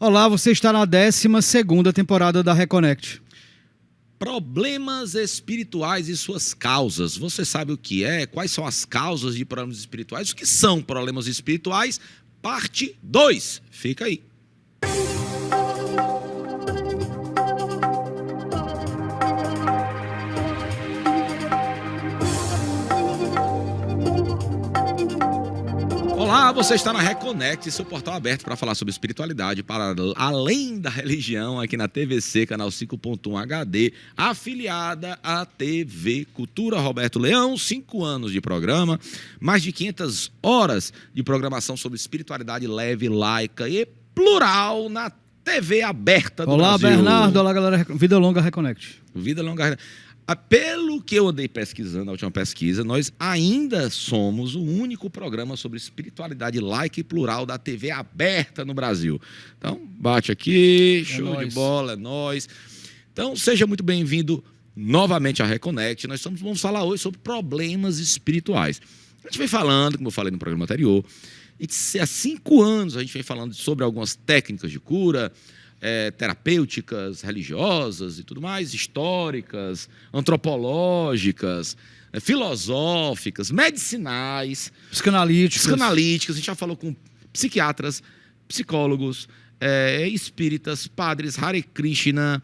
Olá, você está na 12ª temporada da Reconnect. Problemas espirituais e suas causas. Você sabe o que é? Quais são as causas de problemas espirituais? O que são problemas espirituais? Parte 2. Fica aí. Olá, você está na Reconnect, seu portal aberto para falar sobre espiritualidade para além da religião, aqui na TVC, canal 5.1 HD, afiliada à TV Cultura Roberto Leão, 5 anos de programa, mais de 500 horas de programação sobre espiritualidade leve, laica e plural na TV aberta do Olá, Brasil. Bernardo. Olá, galera. Vida Longa Reconnect. Vida Longa. Pelo que eu andei pesquisando, na última pesquisa, nós ainda somos o único programa sobre espiritualidade laica e plural da TV aberta no Brasil. Então, bate aqui, show de bola, é nóis. Então, seja muito bem-vindo novamente à Reconnect. Nós vamos falar hoje sobre problemas espirituais. A gente vem falando, como eu falei no programa anterior, há 5 anos a gente vem falando sobre algumas técnicas de cura, terapêuticas, religiosas e tudo mais, históricas, antropológicas, filosóficas, medicinais, psicanalíticas. A gente já falou com psiquiatras, psicólogos, espíritas, padres, Hare Krishna,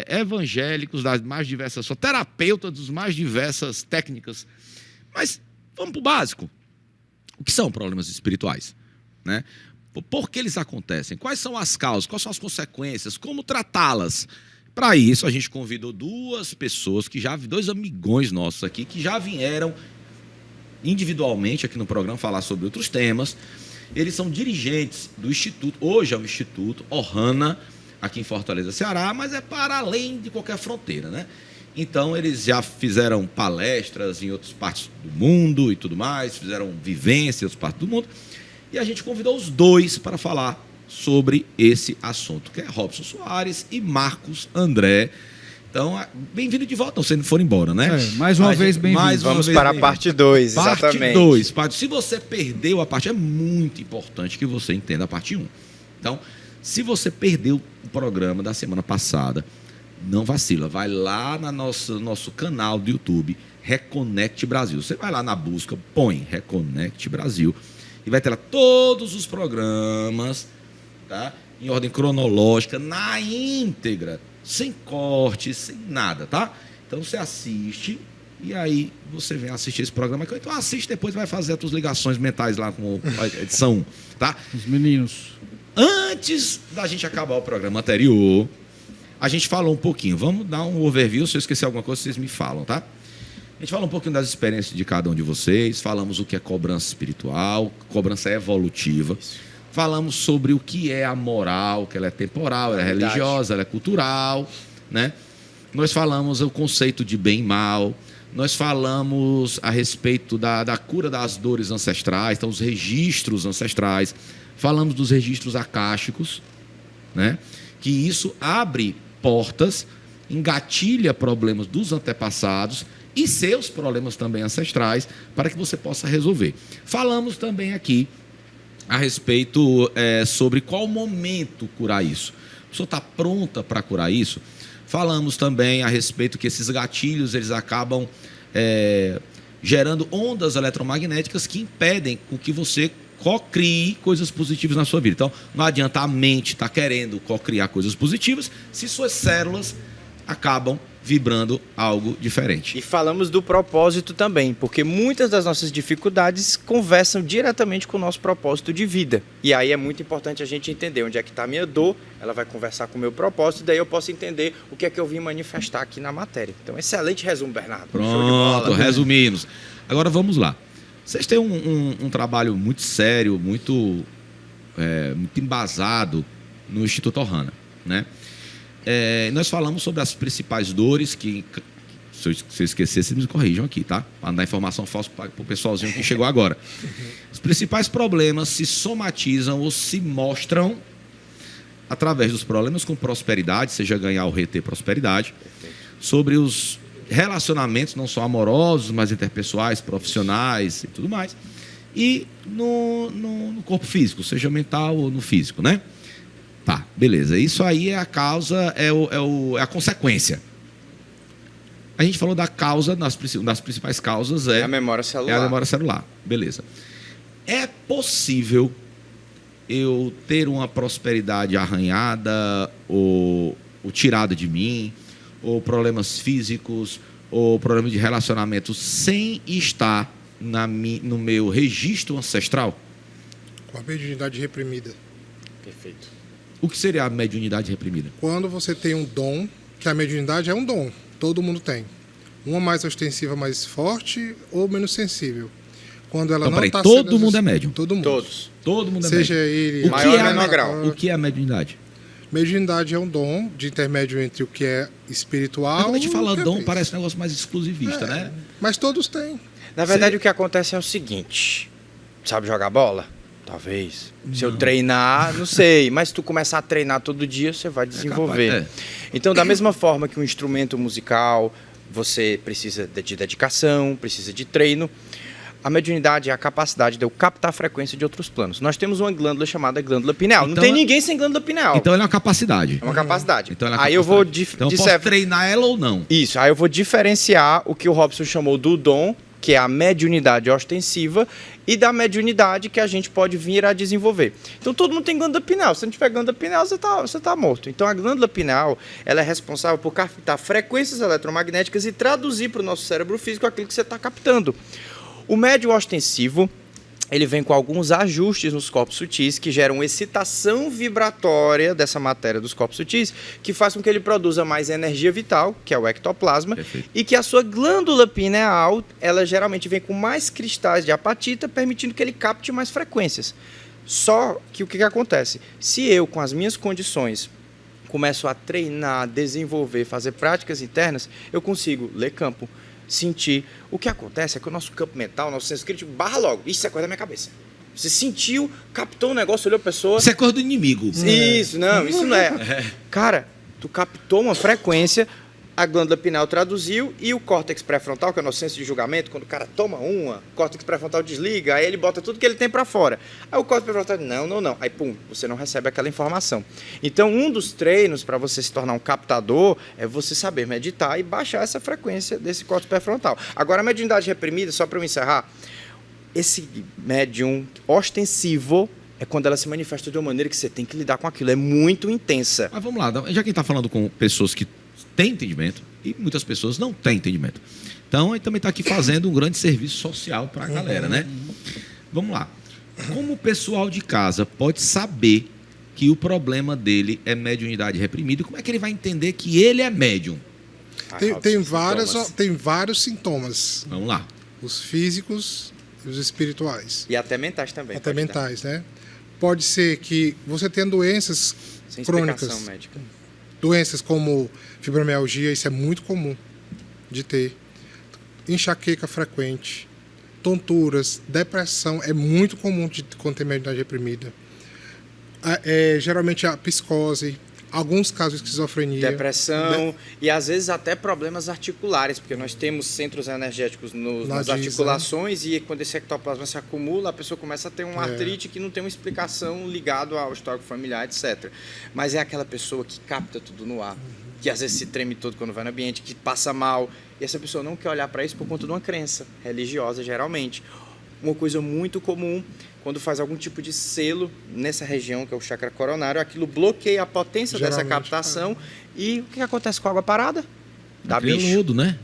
evangélicos das mais diversas, terapeutas das mais diversas técnicas. Mas vamos para o básico. O que são problemas espirituais, né? Por que eles acontecem? Quais são as causas? Quais são as consequências? Como tratá-las? Para isso, a gente convidou 2 pessoas, dois amigões nossos aqui, que já vieram individualmente aqui no programa falar sobre outros temas. Eles são dirigentes do Instituto, hoje é o Instituto Ohana, aqui em Fortaleza, Ceará, mas é para além de qualquer fronteira, né? Então, eles já fizeram palestras em outras partes do mundo e tudo mais, fizeram vivências em outras partes do mundo. E a gente convidou os 2 para falar sobre esse assunto, que é Robson Soares e Marcos André. Então, bem-vindo de volta, se não for embora, né? Mais uma vez, bem-vindo. Vamos para a parte 2, exatamente. Parte 2. Se você perdeu a parte, é muito importante que você entenda a parte 1. Então, se você perdeu o programa da semana passada, não vacila, vai lá no nosso canal do YouTube, Reconnect Brasil. Você vai lá na busca, põe Reconnect Brasil, e vai ter lá todos os programas, tá? Em ordem cronológica, na íntegra, sem cortes, sem nada, tá? Então você assiste e aí você vem assistir esse programa. Então assiste depois, vai fazer as suas ligações mentais lá com a edição 1, tá? Os meninos. Antes da gente acabar o programa anterior, a gente falou um pouquinho. Vamos dar um overview. Se eu esquecer alguma coisa, vocês me falam, tá? A gente fala um pouquinho das experiências de cada um de vocês, falamos o que é cobrança espiritual, cobrança evolutiva, falamos sobre o que é a moral, que ela é temporal, ela é religiosa, ela é cultural, né? Nós falamos o conceito de bem e mal, nós falamos a respeito da cura das dores ancestrais, então os registros ancestrais, falamos dos registros acásticos, né? Que isso abre portas, engatilha problemas dos antepassados e seus problemas também ancestrais, para que você possa resolver. Falamos também aqui a respeito sobre qual momento curar isso. A pessoa está pronta para curar isso? Falamos também a respeito que esses gatilhos eles acabam gerando ondas eletromagnéticas que impedem com que você cocrie coisas positivas na sua vida. Então, não adianta a mente estar querendo cocriar coisas positivas se suas células acabam vibrando algo diferente. E falamos do propósito também, porque muitas das nossas dificuldades conversam diretamente com o nosso propósito de vida. E aí é muito importante a gente entender onde é que está a minha dor, ela vai conversar com o meu propósito, e daí eu posso entender o que é que eu vim manifestar aqui na matéria. Então, excelente resumo, Bernardo. Pronto, resumimos. Agora vamos lá. Vocês têm um trabalho muito sério, muito embasado no Instituto Ohana, né? Nós falamos sobre as principais dores que, se eu esquecer, vocês me corrijam aqui, tá? Para não dar informação falsa para o pessoalzinho que chegou agora. Os principais problemas se somatizam ou se mostram através dos problemas com prosperidade, seja ganhar ou reter prosperidade, sobre os relacionamentos não só amorosos, mas interpessoais, profissionais e tudo mais, e no corpo físico, seja mental ou no físico, né? Beleza, isso aí é a causa, é a consequência. A gente falou da causa, das principais causas É a memória celular. é a memória celular. Beleza. É possível eu ter uma prosperidade arranhada ou tirada de mim, ou problemas físicos, ou problemas de relacionamento sem estar no meu registro ancestral? Com a mediunidade reprimida. Perfeito. O que seria a mediunidade reprimida? Quando você tem um dom, que a mediunidade é um dom, todo mundo tem. Uma mais ostensiva, mais forte ou menos sensível. Quando ela Então, não peraí, está todo mundo é médium? Todo mundo. Todos. Todo mundo é Seja médium. ele Maior ou menor grau. O que é a mediunidade? Mediunidade é um dom de intermédio entre o que é espiritual. Mas quando a gente e fala o que é dom, físico. parece um negócio mais exclusivista, né? Mas todos têm. Na verdade, o que acontece é o seguinte: sabe jogar bola? Talvez. Se eu treinar, não sei. Mas se tu começar a treinar todo dia, você vai desenvolver. capaz, Então, da mesma forma que um instrumento musical, você precisa de dedicação, precisa de treino. A mediunidade é a capacidade de eu captar a frequência de outros planos. Nós temos uma glândula chamada glândula pineal. Então, Não tem ninguém sem glândula pineal. Então ela é uma capacidade. É uma capacidade. Então, ela é uma Aí eu vou capacidade. Então eu posso treinar ela ou não. Isso, aí eu vou diferenciar o que o Robson chamou do dom, que é a mediunidade ostensiva, e da mediunidade que a gente pode vir a desenvolver. Então todo mundo tem glândula pineal. Se não tiver glândula pineal, você tá morto. Então a glândula pineal, ela é responsável por captar frequências eletromagnéticas e traduzir para o nosso cérebro físico aquilo que você está captando. O médium ostensivo, ele vem com alguns ajustes nos corpos sutis que geram excitação vibratória dessa matéria dos corpos sutis, que faz com que ele produza mais energia vital, que é o ectoplasma, Perfeito. e que a sua glândula pineal, ela geralmente vem com mais cristais de apatita, permitindo que ele capte mais frequências. Só que o que acontece? Se eu, com as minhas condições, começo a treinar, desenvolver, fazer práticas internas, eu consigo ler campo, sentir. O que acontece é que o nosso campo mental, o nosso senso crítico, barra logo. Isso é coisa da minha cabeça. Você sentiu, captou um negócio, olhou a pessoa. Isso é coisa do inimigo. Isso não é. Cara, tu captou uma frequência, a glândula pineal traduziu e o córtex pré-frontal, que é o nosso senso de julgamento, quando o cara toma uma, o córtex pré-frontal desliga, aí ele bota tudo que ele tem pra fora. Aí o córtex pré-frontal diz, não. Aí, pum, você não recebe aquela informação. Então, um dos treinos para você se tornar um captador é você saber meditar e baixar essa frequência desse córtex pré-frontal. Agora, a mediunidade reprimida, só para eu encerrar, esse médium ostensivo é quando ela se manifesta de uma maneira que você tem que lidar com aquilo. É muito intensa. Mas vamos lá, já que está falando com pessoas que têm entendimento e muitas pessoas não têm entendimento. Então, a gente também está aqui fazendo um grande serviço social para a galera, né? Vamos lá. Como o pessoal de casa pode saber que o problema dele é mediunidade reprimida e como é que ele vai entender que ele é médium? Tem vários sintomas. Vamos lá. Os físicos e os espirituais. E até mentais também. Até pode estar. mentais, né? Pode ser que você tenha doenças Sem crônicas. explicação médica. Doenças como fibromialgia, isso é muito comum de ter. Enxaqueca frequente, tonturas, depressão, é muito comum de quando tem mediunidade reprimida. Geralmente a psicose, alguns casos de esquizofrenia. Depressão e às vezes até problemas articulares, porque nós temos centros energéticos nas articulações e quando esse ectoplasma se acumula, a pessoa começa a ter uma artrite que não tem uma explicação ligada ao histórico familiar, etc. Mas é aquela pessoa que capta tudo no ar, que às vezes se treme todo quando vai no ambiente, que passa mal, e essa pessoa não quer olhar para isso por conta de uma crença religiosa, geralmente. Uma coisa muito comum, quando faz algum tipo de selo nessa região, que é o chakra coronário, aquilo bloqueia a potência dessa Geralmente, captação. E o que acontece com a água parada? Dá Cria bicho. lodo, né?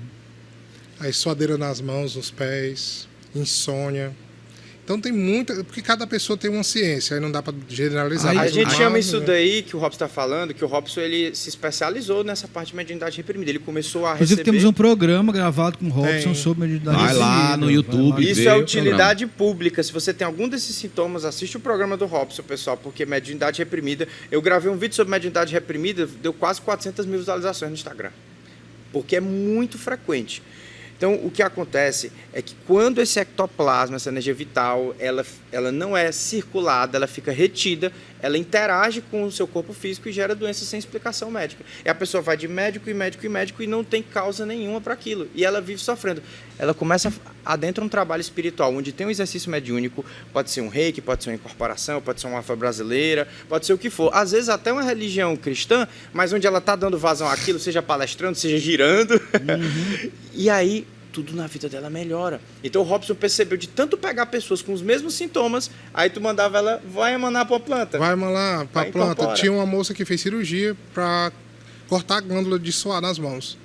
Aí suadeira nas mãos, nos pés, insônia. Então tem muita... Porque cada pessoa tem uma ciência, aí não dá para generalizar. A mas gente o chama básico, isso né? daí que o Robson está falando, que o Robson ele se especializou nessa parte de mediunidade reprimida. Ele começou a Inclusive, receber... temos um programa gravado com o Robson Tem. sobre mediunidade Vai lá reprimida. no YouTube. Vai lá. Isso Ver é o utilidade pública. Se você tem algum desses sintomas, assiste o programa do Robson, pessoal, porque mediunidade reprimida... Eu gravei um vídeo sobre mediunidade reprimida, deu quase 400 mil visualizações no Instagram. Porque é muito frequente. Então, o que acontece é que quando esse ectoplasma, essa energia vital, ela não é circulada, ela fica retida, ela interage com o seu corpo físico e gera doenças sem explicação médica. E a pessoa vai de médico e médico e médico e não tem causa nenhuma para aquilo. E ela vive sofrendo. ela começa a adentrar um trabalho espiritual, onde tem um exercício mediúnico, pode ser um reiki, pode ser uma incorporação, pode ser uma afro-brasileira, pode ser o que for. Às vezes até uma religião cristã, mas onde ela está dando vazão àquilo, seja palestrando, seja girando. E aí, tudo na vida dela melhora. Então o Robson percebeu de tanto pegar pessoas com os mesmos sintomas, aí tu mandava ela, vai emanar para a planta. Vai emanar para a Vai, planta. incorpora. Tinha uma moça que fez cirurgia para cortar a glândula de suor nas mãos.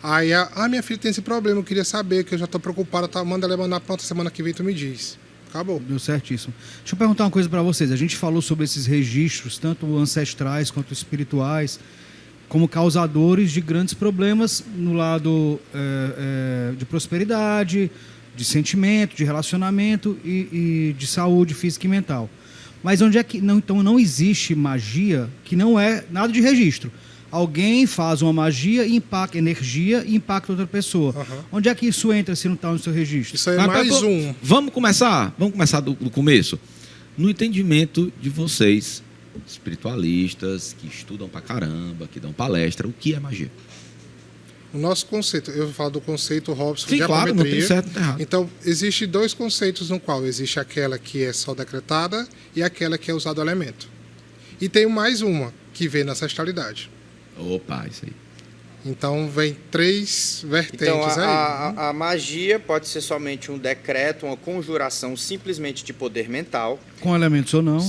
Aí, minha filha tem esse problema, eu queria saber, que eu já estou preocupada, manda ela emanar a planta, semana que vem tu me diz. Acabou. Deu certíssimo. Deixa eu perguntar uma coisa para vocês. A gente falou sobre esses registros, tanto ancestrais quanto espirituais, como causadores de grandes problemas no lado de prosperidade, de sentimento, de relacionamento e de saúde física e mental. Mas onde é que então não existe magia que não é nada de registro? Alguém faz uma magia e impacta energia e impacta outra pessoa. Onde é que isso entra se não está no seu registro? Isso aí é Mas, mais Pepe, um. Vamos começar do começo. No entendimento de vocês, espiritualistas, que estudam pra caramba, que dão palestra, o que é magia? O nosso conceito, eu falo do conceito Robson Sim, de claro, não tem apometria. certo, não tem errado. Então, existe dois conceitos no qual existe aquela que é só decretada e aquela que é usado o elemento. E tem mais uma, que vem na ancestralidade. Opa, isso aí. Então, vem 3 vertentes Então, aí. a magia pode ser somente um decreto, uma conjuração simplesmente de poder mental. Com elementos ou não?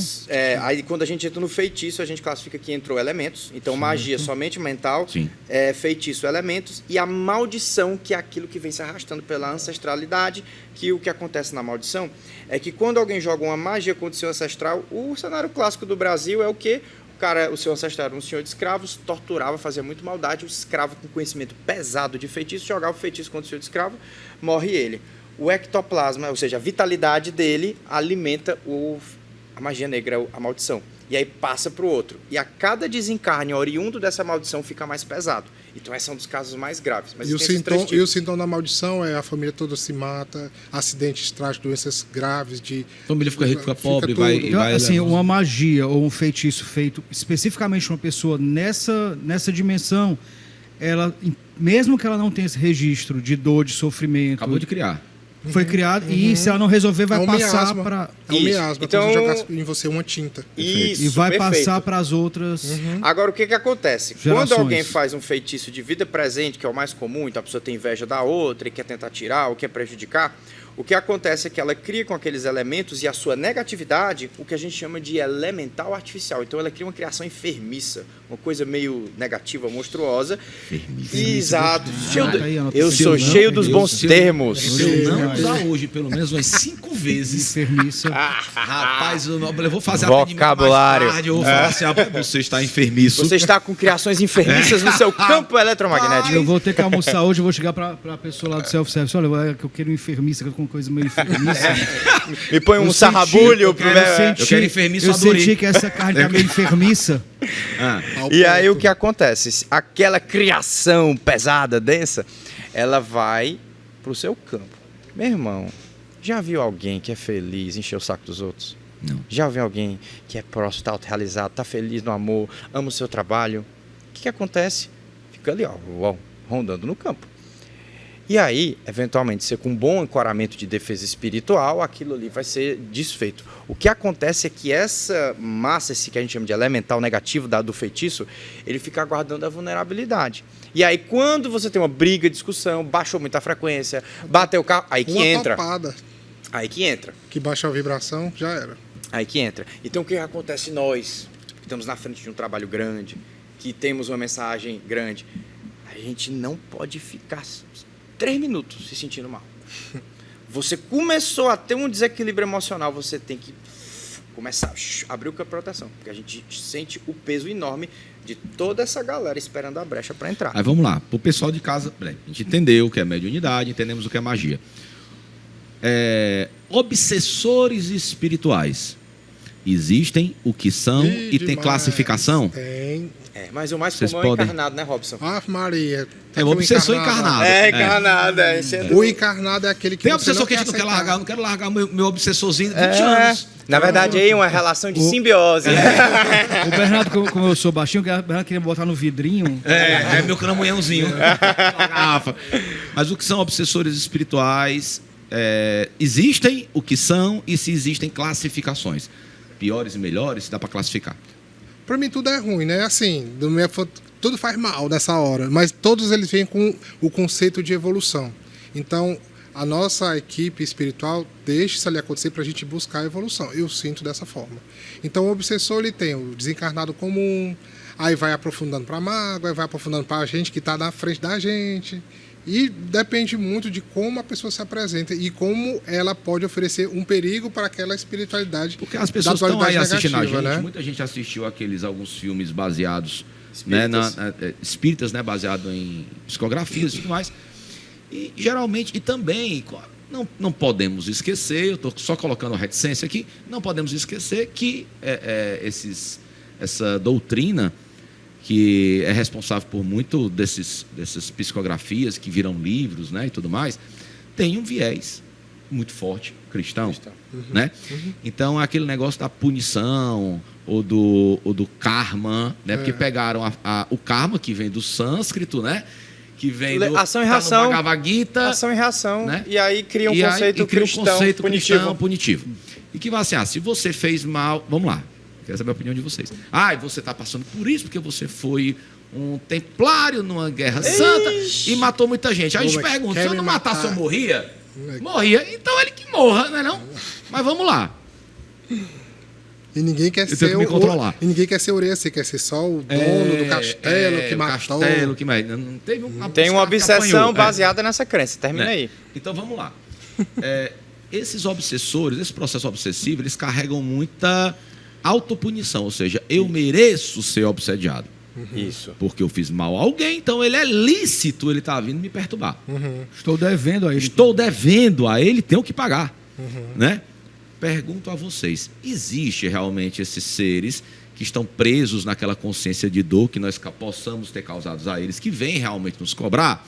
Aí, quando a gente entra no feitiço, a gente classifica que entrou elementos. Então, magia somente mental, Sim. Feitiço elementos, e a maldição, que é aquilo que vem se arrastando pela ancestralidade, que o que acontece na maldição é que quando alguém joga uma magia contra o seu ancestral, o cenário clássico do Brasil é o quê? O seu ancestral era um senhor de escravos, torturava, fazia muito maldade, o escravo com conhecimento pesado de feitiço, jogava o feitiço contra o senhor de escravo, morre ele. O ectoplasma, ou seja, a vitalidade dele, alimenta a magia negra, a maldição. E aí passa para o outro. E a cada desencarne oriundo dessa maldição fica mais pesado. Então esse é um dos casos mais graves. Mas E o, tem esses três sintoma, tipos. e o sintoma da maldição é a família toda se mata, acidentes trágicos, doenças graves, A família fica rica, fica pobre, tudo. vai... Então, assim, uma magia ou um feitiço feito especificamente para uma pessoa nessa dimensão, ela, mesmo que ela não tenha esse registro de dor, de sofrimento, Acabou de criar. foi criado, e se ela não resolver, vai É um passar miasma. para... É um Isso. miasma, Então- então jogar em você uma tinta. Isso, E vai perfeito. passar para as outras... Agora, o que acontece? Gerações. Quando alguém faz um feitiço de vida presente, que é o mais comum, então a pessoa tem inveja da outra e quer tentar tirar ou quer prejudicar, o que acontece é que ela cria com aqueles elementos e a sua negatividade, o que a gente chama de elemental artificial. Então ela cria uma criação enfermiça, uma coisa meio negativa, monstruosa. Exato. Aí, anota. Eu Se sou eu não, cheio dos eu- bons se eu- termos. Se eu não usar hoje, pelo menos umas 5 vezes... Enfermiça. Rapaz, eu vou fazer Vocabulário. atendimento mais tarde, eu vou falar assim, você está enfermiço. Você está com criações enfermiças no seu campo eletromagnético. Eu vou ter que almoçar hoje, eu vou chegar para a pessoa lá do self-service. Olha, que eu quero enfermiça, que eu tô com coisa meio enfermiça. Me põe um Eu sarrabulho. senti- eu quero enfermiça Eu adorei. senti que essa carne tá meio enfermiça. Ah, E aí o que acontece? Aquela criação pesada, densa, ela vai pro seu campo. Meu irmão, já viu alguém que é feliz, encher o saco dos outros? Não. Já viu alguém que é próximo, tá autorrealizado, tá feliz no amor, ama o seu trabalho? O que acontece? Fica ali, ó, rondando no campo. E aí, eventualmente, você com um bom ancoramento de defesa espiritual, aquilo ali vai ser desfeito. O que acontece é que essa massa, esse que a gente chama de elemental negativo do feitiço, ele fica aguardando a vulnerabilidade. E aí, quando você tem uma briga, discussão, baixou muita frequência, bateu o carro, aí que Uma entra. topada Aí que entra. que baixa a vibração, já era. Aí que entra. Então, o que acontece nós, que estamos na frente de um trabalho grande, que temos uma mensagem grande, a gente não pode ficar 3 minutos se sentindo mal. Você começou a ter um desequilíbrio emocional, você tem que começar a abrir o campo de proteção, porque a gente sente o peso enorme de toda essa galera esperando a brecha para entrar. Aí vamos lá, pro pessoal de casa, a gente entendeu o que é mediunidade, entendemos o que é magia. Obsessores espirituais existem, o que são Ih, e tem demais. classificação? Tem. Mas o mais Vocês comum é podem- encarnado, né, Robson? Ave Maria. É o obsessor encarnado. Encarnado. Esse é O encarnado é aquele que Tem você obsessor que a gente não quer aceitar. largar, eu não quero largar meu obsessorzinho de 20 anos. Na verdade, aí é uma relação de simbiose. O Bernardo, como eu sou baixinho, o Bernardo queria botar no vidrinho. É meu cramunhãozinho. Garrafa. Mas o que são obsessores espirituais? Existem, o que são e se existem classificações. Piores e melhores, dá para classificar. Pra mim tudo é ruim, né? Assim, tudo faz mal nessa hora, mas todos eles vêm com o conceito de evolução. Então, a nossa equipe espiritual deixa isso ali acontecer para a gente buscar a evolução. Eu sinto dessa forma. Então, o obsessor ele tem o desencarnado comum, aí vai aprofundando para a mágoa, aí vai aprofundando para a gente que está na frente da gente. E depende muito de como a pessoa se apresenta e como ela pode oferecer um perigo para aquela espiritualidade. Porque as pessoas estão aí assistindo a gente, negativa, né? muita gente assistiu alguns filmes baseados, espíritas, espíritas, né, baseado em psicografias e tudo mais. E geralmente, e também, não podemos esquecer, eu estou só colocando a reticência aqui, não podemos esquecer que essa doutrina que é responsável por muito dessas psicografias que viram livros, né, e tudo mais, tem um viés muito forte cristão. Né? Então, aquele negócio da punição ou do karma, né? Porque pegaram o karma, que vem do sânscrito, né? Que vem do ação e reação, no Bhagavad Gita, ação e reação, né? E aí cria um conceito cristão punitivo. E que vai assim, se você fez mal, vamos lá, quero saber a opinião de vocês. Você está passando por isso porque você foi um templário numa guerra santa e matou muita gente. Aí a gente pergunta, se eu não matasse, eu morria? Morria, então ele que morra, não é não? Mas vamos lá. E ninguém quer ser me controlar. E ninguém quer ser orelha, você quer ser só o dono do castelo que matou. Castelo que não teve tem uma obsessão baseada nessa crença. Termina aí. Então vamos lá. Esses obsessores, esse processo obsessivo, eles carregam muita autopunição, ou seja, eu mereço ser obsediado. Isso. Porque eu fiz mal a alguém, então ele é lícito, ele está vindo me perturbar. Estou devendo a ele. Estou devendo a ele, tenho que pagar. Né? Pergunto a vocês, existe realmente esses seres que estão presos naquela consciência de dor que nós possamos ter causado a eles, que vêm realmente nos cobrar?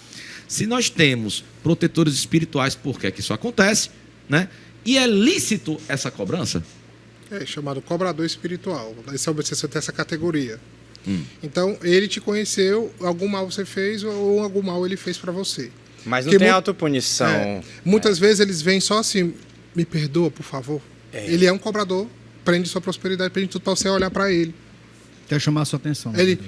Se nós temos protetores espirituais, por que é que isso acontece? Né? E é lícito essa cobrança? É chamado cobrador espiritual. Esse obsessor tem essa categoria. Então, ele te conheceu, algum mal você fez ou algum mal ele fez para você. Mas não tem autopunição. Muitas vezes eles vêm só assim, me perdoa, por favor. Ele é um cobrador, prende sua prosperidade, prende tudo para você olhar para ele. Quer chamar a sua atenção. Ele,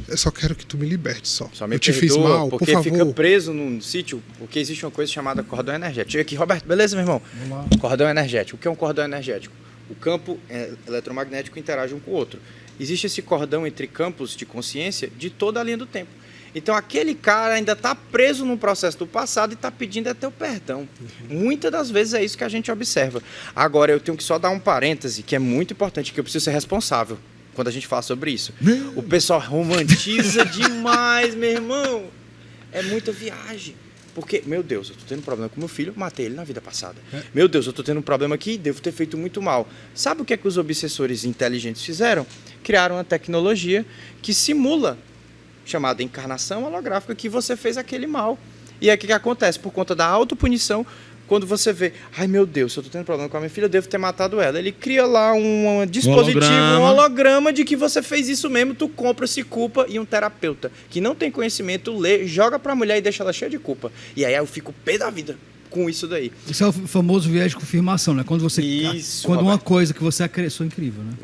eu só quero que tu me liberte só. Me eu te fiz mal, por porque favor. fica preso num sítio, porque existe uma coisa chamada cordão energético. Chega aqui, Roberto, beleza, meu irmão? Vamos lá. Cordão energético. O que é um cordão energético? O campo eletromagnético interage um com o outro. Existe esse cordão entre campos de consciência de toda a linha do tempo. Então, aquele cara ainda está preso num processo do passado e está pedindo até o perdão. Muitas das vezes é isso que a gente observa. Agora, eu tenho que só dar um parêntese, que é muito importante, que eu preciso ser responsável quando a gente fala sobre isso. O pessoal romantiza demais, meu irmão. É muita viagem. Porque, meu Deus, eu estou tendo um problema com meu filho, matei ele na vida passada. Meu Deus, eu estou tendo um problema aqui, devo ter feito muito mal. Sabe o que é que os obsessores inteligentes fizeram? Criaram uma tecnologia que simula, chamada encarnação holográfica, que você fez aquele mal. E aí o que acontece? Por conta da autopunição, quando você vê, ai meu Deus, se eu estou tendo problema com a minha filha, eu devo ter matado ela. Ele cria lá um dispositivo, um holograma de que você fez isso mesmo, tu compra, se culpa, e um terapeuta que não tem conhecimento, lê, joga pra mulher e deixa ela cheia de culpa. E aí eu fico pé da vida com isso daí. Isso é o famoso viés de confirmação, né? Quando você uma coisa que você acreditou, incrível, né?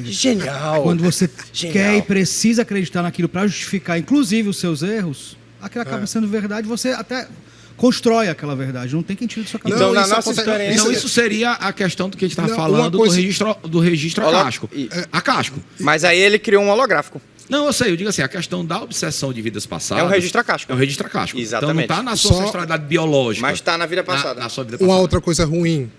Genial. Quando você quer e precisa acreditar naquilo para justificar, inclusive, os seus erros, aquilo acaba sendo verdade, você até constrói aquela verdade, não tem quem tire da sua cabeça. Então, na nossa experiência... Então, isso seria a questão do que a gente estava falando do registro acásco. Mas aí ele criou um holográfico. Não, eu sei, eu digo assim, a questão da obsessão de vidas passadas... É um registro acástico. É um registro acástico. Exatamente. Então não está na sua ancestralidade biológica. Mas está na vida passada. Na sua vida passada. Uma outra coisa ruim,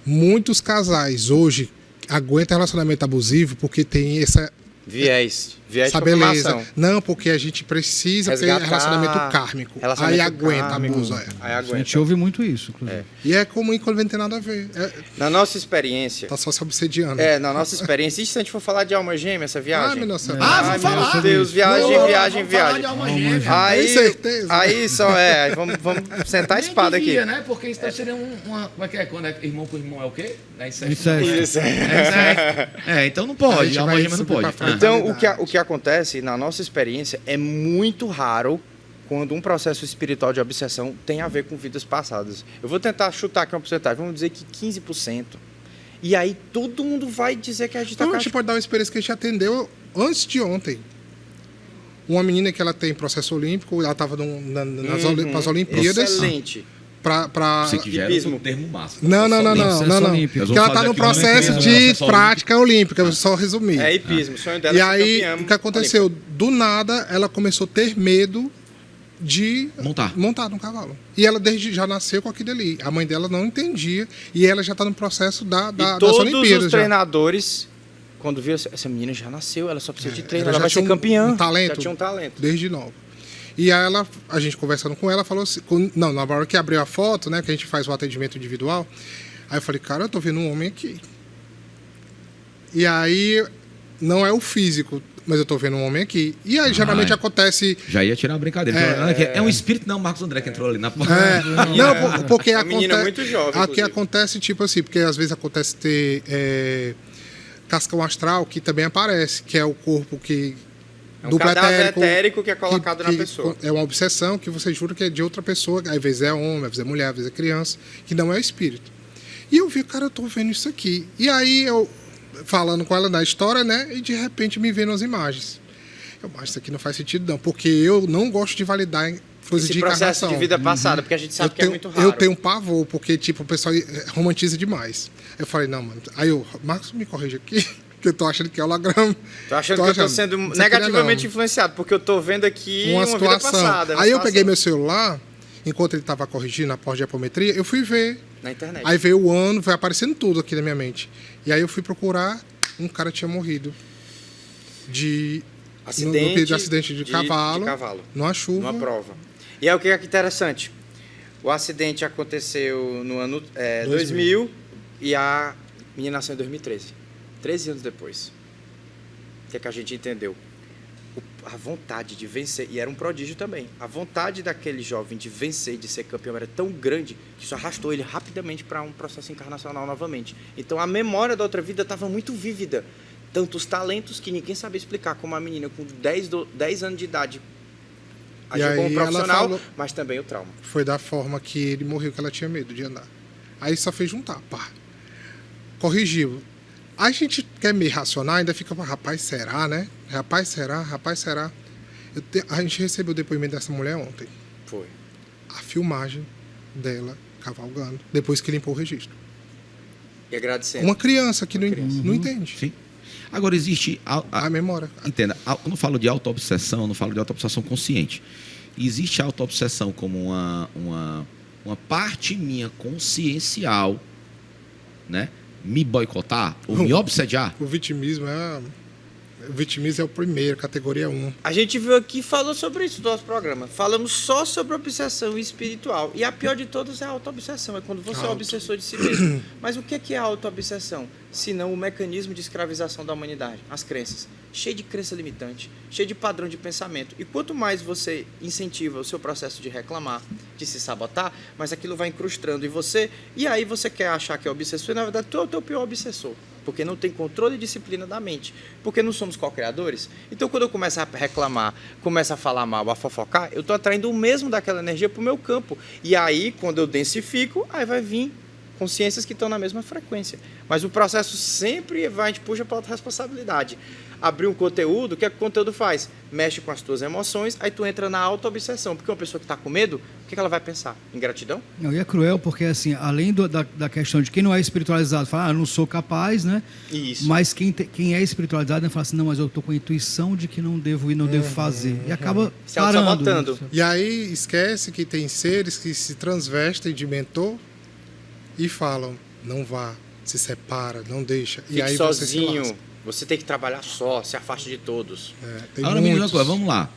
muitos casais hoje aguentam relacionamento abusivo porque tem essa Viés de essa beleza. programação. Não, porque a gente precisa ter Resgatar relacionamento kármico. relacionamento Aí aguenta kármico. abuso. É. Aí A aguenta. gente ouve muito isso, inclusive. E é comum quando não tem nada a ver. Na nossa experiência, Tá só se obsediando. na nossa experiência, e se a gente for falar de alma gêmea, essa Ah, viagem? meu Deus. Ah, Ai, vamos meu falar. Deus, viagem. Vamos falar de alma gêmea. Aí, Tem certeza? aí só aí vamos sentar a espada aqui. Devia, né? Porque isso seria uma... Como é que é? Quando é irmão com irmão é o quê? É incesto. Incesto. Isso. Então não A pode. gente Alma vai gêmea não subir pode. pra frente. Então, o que acontece, na nossa experiência, é muito raro quando um processo espiritual de obsessão tem a ver com vidas passadas. Eu vou tentar chutar aqui uma porcentagem, vamos dizer que 15%. E aí todo mundo vai dizer que a gente está Então, a gente pode dar uma experiência que a gente atendeu antes de ontem. Uma menina que ela tem processo olímpico, ela estava nas Olimpíadas. Excelente. Você que já era Hipismo. o termo máximo. Não. Processo olímpico. Nós Porque ela vamos está no fazer aqui processo uma de processo prática olímpica, eu vou só resumir. É hipismo, o sonho dela E é ser aí, campeã o que aconteceu? Do nada, ela começou a ter medo de Montar. num cavalo. E ela desde já nasceu com aquilo ali. A mãe dela não entendia e ela já está no processo E das todos Olimpíadas. os já. treinadores, quando viram essa menina já nasceu, ela só precisa de treino, ela ela já vai tinha ser campeã. um talento. Já tinha um talento. Desde nova. E aí a gente conversando com ela, falou assim, na hora que abriu a foto, né, que a gente faz o atendimento individual, aí eu falei, cara, eu tô vendo um homem aqui. E aí, não é o físico, mas eu tô vendo um homem aqui. E aí, geralmente acontece... Já ia tirar uma brincadeira. É um espírito, não, Marcos André que entrou ali na Não, porque A menina é acontece... muito jovem, Aqui inclusive. acontece, tipo assim, porque às vezes acontece ter cascão astral, que também aparece, que é o corpo que... É um cadáver etérico que é colocado na que pessoa. É uma obsessão que você jura que é de outra pessoa, às vezes é homem, às vezes é mulher, às vezes é criança, que não é espírito. E eu vi, cara, eu tô vendo isso aqui. E aí eu, falando com ela da história, né, e de repente me vendo as imagens. Eu acho que isso aqui não faz sentido não, porque eu não gosto de validar coisas Esse de processo encarnação. de vida passada, porque a gente sabe que é muito raro. Eu tenho um pavor, porque tipo, o pessoal romantiza demais. Eu falei, não, mano. Aí eu, Marcos, me corrija aqui, que eu tô achando que é holograma. Tô achando que eu tô sendo Isso aqui negativamente não. influenciado, porque eu tô vendo aqui Uma vida situação. passada. uma Aí eu situação peguei meu celular, enquanto ele estava corrigindo a porta de apometria, eu fui ver. na internet. Aí veio o ano, vai aparecendo tudo aqui na minha mente. E aí eu fui procurar, um cara tinha morrido de acidente de cavalo, numa chuva. Numa prova. E aí o que é interessante? O acidente aconteceu no ano 2000 e a menina nasceu em 2013. 13 anos depois. O que é que a gente entendeu? A vontade de vencer, e era um prodígio também, a vontade daquele jovem de vencer, de ser campeão, era tão grande que isso arrastou ele rapidamente para um processo encarnacional novamente. Então a memória da outra vida estava muito vívida. Tanto os talentos que ninguém sabia explicar, como a menina com 10 anos de idade agiu como aí ela profissional, falou- mas também o trauma. Foi da forma que ele morreu, que ela tinha medo de andar. Aí só fez juntar, pá. Corrigiu. A gente quer meio racional, ainda fica, rapaz, será, né? Rapaz, será? Rapaz, será? A gente recebeu o depoimento dessa mulher ontem. Foi. A filmagem dela cavalgando, depois que limpou o registro. E agradecendo. Uma criança que não entende. Sim. Agora, existe... A memória. Entenda, quando eu falo de autoobsessão, eu não falo de autoobsessão consciente. Existe a autoobsessão como uma parte minha consciencial, né? Me boicotar ou me obsediar. O vitimismo é o primeiro, categoria 1. A gente veio aqui e falou sobre isso no nosso programa. Falamos só sobre obsessão espiritual. E a pior de todas é a auto-obsessão. É quando você é obsessor de si mesmo. Mas o que é a auto-obsessão? Se não o mecanismo de escravização da humanidade. As crenças. Cheio de crença limitante. Cheio de padrão de pensamento. E quanto mais você incentiva o seu processo de reclamar, de se sabotar, mais aquilo vai incrustando em você. E aí você quer achar que é obsessor. E na verdade, tu é o teu pior obsessor. Porque não tem controle e disciplina da mente. Porque não somos co-criadores. Então, quando eu começo a reclamar, começo a falar mal, a fofocar, eu estou atraindo o mesmo daquela energia para o meu campo. E aí, quando eu densifico, aí vai vir consciências que estão na mesma frequência. Mas o processo sempre vai, a gente puxa para outra responsabilidade. Abrir um conteúdo, o que é que o conteúdo faz? Mexe com as tuas emoções, aí tu entra na auto-obsessão. Porque uma pessoa que está com medo, o que ela vai pensar? Ingratidão? Não, e é cruel porque, assim, além da questão de quem não é espiritualizado, fala, não sou capaz, né? Isso. Mas quem é espiritualizado, né, fala assim, não, mas eu estou com a intuição de que não devo ir, não devo fazer. E acaba Se parando. auto-sabotando. E aí esquece que tem seres que se transvestem de mentor e falam, não vá, se separa, não deixa. E Fique aí você se sozinho. lasca. Você tem que trabalhar só, se afaste de todos. Tem Agora me diz uma muitos. coisa, vamos lá.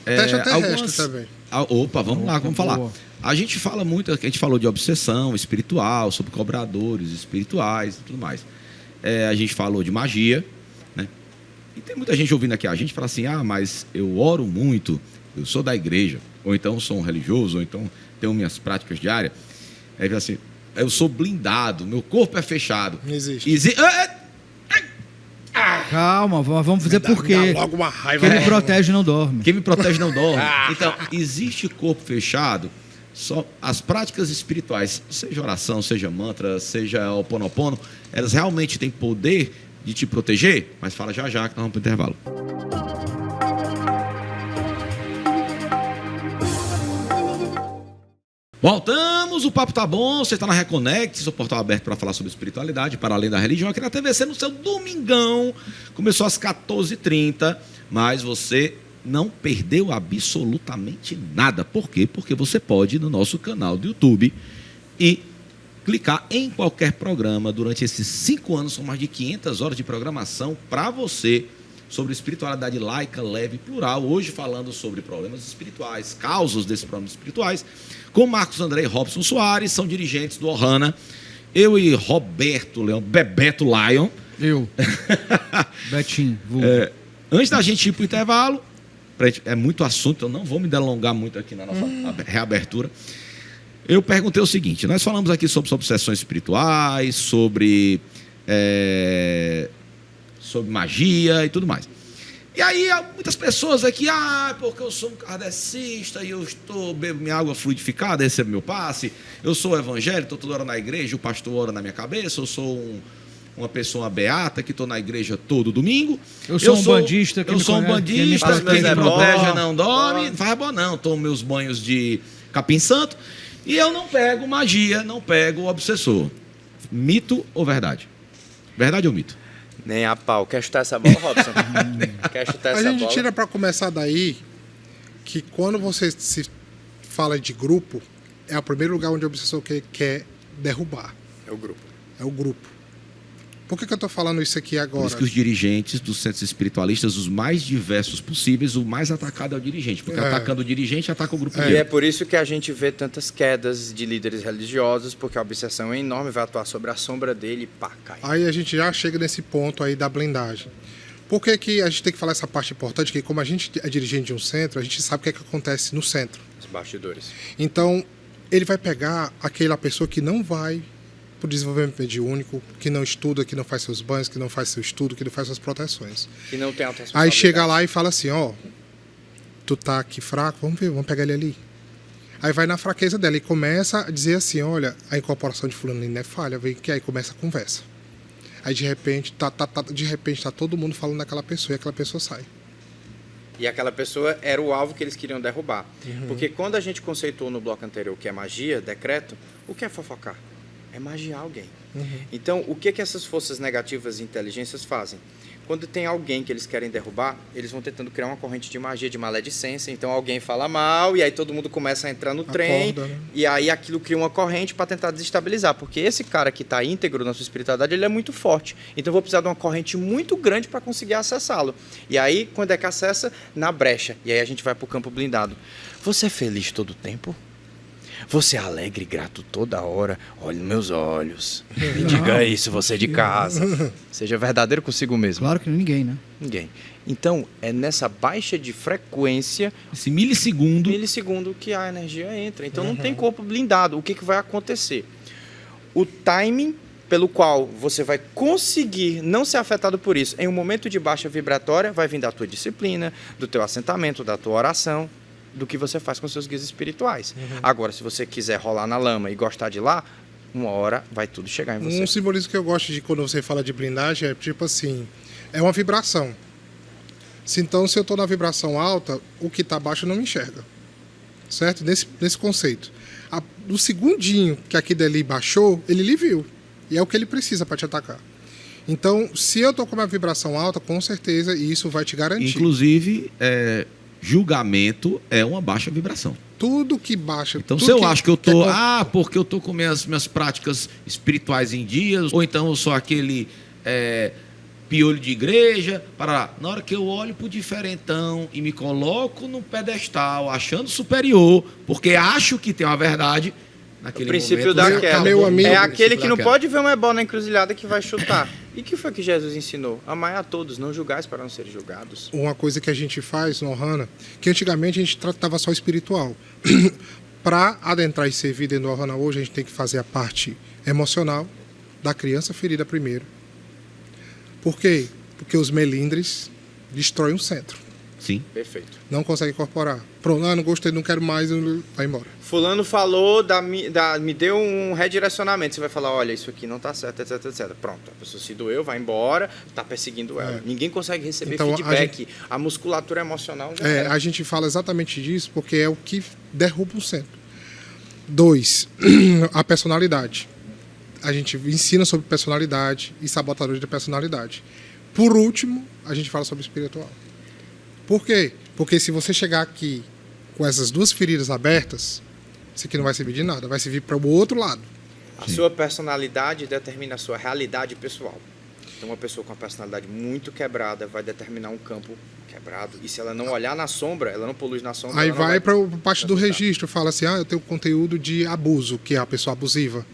Extraterrestre também. Opa, vamos lá, vamos falar. Boa. A gente fala muito, a gente falou de obsessão espiritual, sobre cobradores espirituais e tudo mais. A gente falou de magia, né? E tem muita gente ouvindo aqui a gente fala assim, mas eu oro muito, eu sou da igreja, ou então sou um religioso, ou então tenho minhas práticas diárias. Aí fala assim, eu sou blindado, meu corpo é fechado. Não existe. Calma, vamos dizer por quê. Me dá logo uma raiva. Quem me protege não dorme. Quem me protege não dorme. Então, existe corpo fechado, só as práticas espirituais, seja oração, seja mantra, seja Ho Oponopono, elas realmente têm poder de te proteger? Mas fala já que nós vamos para o intervalo. Voltamos, o papo tá bom, você está na Reconect, seu portal aberto para falar sobre espiritualidade, para além da religião, aqui na TVC, no seu domingão, começou às 14h30, mas você não perdeu absolutamente nada. Por quê? Porque você pode ir no nosso canal do YouTube e clicar em qualquer programa durante esses 5 anos, são mais de 500 horas de programação para você, sobre espiritualidade laica, leve e plural, hoje falando sobre problemas espirituais, causas desses problemas espirituais, com Marcos André e Robson Soares, são dirigentes do Ohana, eu e Roberto Leão, Bebeto Lion. Eu. Betinho. Antes da gente ir para o intervalo, é muito assunto, eu não vou me delongar muito aqui na nossa reabertura, eu perguntei o seguinte, nós falamos aqui sobre obsessões espirituais, sobre magia e tudo mais. E aí, muitas pessoas aqui, porque eu sou um kardecista e eu bebo minha água fluidificada, recebo meu passe, eu sou evangélico, estou toda hora na igreja, o pastor ora na minha cabeça, eu sou uma pessoa beata que estou na igreja todo domingo. Eu sou um bandista que eu sou um bandista, quem me protege não dorme, não faz bom não, tomo meus banhos de capim santo, e eu não pego magia, não pego obsessor. Mito ou verdade? Verdade ou mito? Nem a pau. Quer chutar essa bola, Robson? Quer chutar essa bola? A gente tira para começar daí que quando você se fala de grupo, é o primeiro lugar onde o obsessor quer derrubar. É o grupo. É o grupo. Por que eu estou falando isso aqui agora? Por isso que os dirigentes dos centros espiritualistas, os mais diversos possíveis, o mais atacado é o dirigente. Porque atacando o dirigente, ataca o grupo E dele. é por isso que a gente vê tantas quedas de líderes religiosos, porque a obsessão é enorme, vai atuar sobre a sombra dele e pá, cai. Aí a gente já chega nesse ponto aí da blindagem. Por que que a gente tem que falar essa parte importante? Que como a gente é dirigente de um centro, a gente sabe o que é que acontece no centro. Os bastidores. Então, ele vai pegar aquela pessoa que não vai para o desenvolvimento mediúnico, que não estuda, que não faz seus banhos, que não faz seu estudo, que não faz suas proteções. Que não tem auto Aí chega lá e fala assim, tu tá aqui fraco, vamos pegar ele ali. Aí vai na fraqueza dela e começa a dizer assim, olha, a incorporação de fulano não é falha, vem que aí começa a conversa. Aí de repente tá todo mundo falando daquela pessoa e aquela pessoa sai. E aquela pessoa era o alvo que eles queriam derrubar. Porque quando a gente conceitou no bloco anterior o que é magia, decreto, o que é fofocar? É magiar alguém. Então, o que essas forças negativas e inteligências fazem? Quando tem alguém que eles querem derrubar, eles vão tentando criar uma corrente de magia, de maledicência. Então, alguém fala mal e aí todo mundo começa a entrar no trem. Né? E aí aquilo cria uma corrente para tentar desestabilizar. Porque esse cara que está íntegro na sua espiritualidade, ele é muito forte. Então, eu vou precisar de uma corrente muito grande para conseguir acessá-lo. E aí, quando é que acessa? Na brecha. E aí a gente vai para o campo blindado. Você é feliz todo o tempo? Você é alegre e grato toda hora? Olhe nos meus olhos. Me diga isso, você de casa. Seja verdadeiro consigo mesmo. Claro que ninguém, né? Ninguém. Então, é nessa baixa de frequência, Esse milissegundo. que a energia entra. Então, não tem corpo blindado. O que vai acontecer? O timing pelo qual você vai conseguir não ser afetado por isso em um momento de baixa vibratória vai vir da tua disciplina, do teu assentamento, da tua oração, do que você faz com seus guias espirituais. Agora, se você quiser rolar na lama e gostar de lá, uma hora vai tudo chegar em você. Um simbolismo que eu gosto de quando você fala de blindagem é tipo assim, é uma vibração. Então, se eu estou na vibração alta, o que está baixo não me enxerga. Certo? Nesse conceito. No segundinho que aqui dali baixou, ele lhe viu. E é o que ele precisa para te atacar. Então, se eu estou com uma vibração alta, com certeza isso vai te garantir. Inclusive, julgamento é uma baixa vibração. Tudo que baixa... Então, se eu acho que eu tô... porque eu tô com minhas práticas espirituais em dias, ou então eu sou aquele piolho de igreja, para lá. Na hora que eu olho pro diferentão e me coloco no pedestal, achando superior, porque acho que tem uma verdade, naquele O princípio momento, da você queda. acabou Meu com amigo, É o aquele princípio que da não queda. pode ver um ebó na encruzilhada que vai chutar. E que foi que Jesus ensinou? Amai a todos, não julgais para não serem julgados. Uma coisa que a gente faz no Ohana, que antigamente a gente tratava só espiritual. Para adentrar e servir dentro do Ohana hoje, a gente tem que fazer a parte emocional da criança ferida primeiro. Por quê? Porque os melindres destroem o centro. Sim. Perfeito. Não consegue incorporar. Pronto, não gostei, não quero mais, vai embora. Fulano falou, me deu um redirecionamento. Você vai falar, olha, isso aqui não tá certo, etc, etc. Pronto, a pessoa se doeu, vai embora, tá perseguindo ela. É. Ninguém consegue receber Então, feedback. A musculatura emocional já É, era. a gente fala exatamente disso porque é o que derruba o centro. 2, a personalidade. A gente ensina sobre personalidade e sabotadores de personalidade. Por último, a gente fala sobre espiritual. Por quê? Porque se você chegar aqui com essas duas feridas abertas, isso aqui não vai servir de nada, vai servir para o outro lado. A sua personalidade determina a sua realidade pessoal. Então, uma pessoa com a personalidade muito quebrada vai determinar um campo quebrado. E se ela não olhar na sombra, ela não polui na sombra. Aí ela não vai para a parte do transitar. registro, fala assim, eu tenho conteúdo de abuso, que é a pessoa abusiva.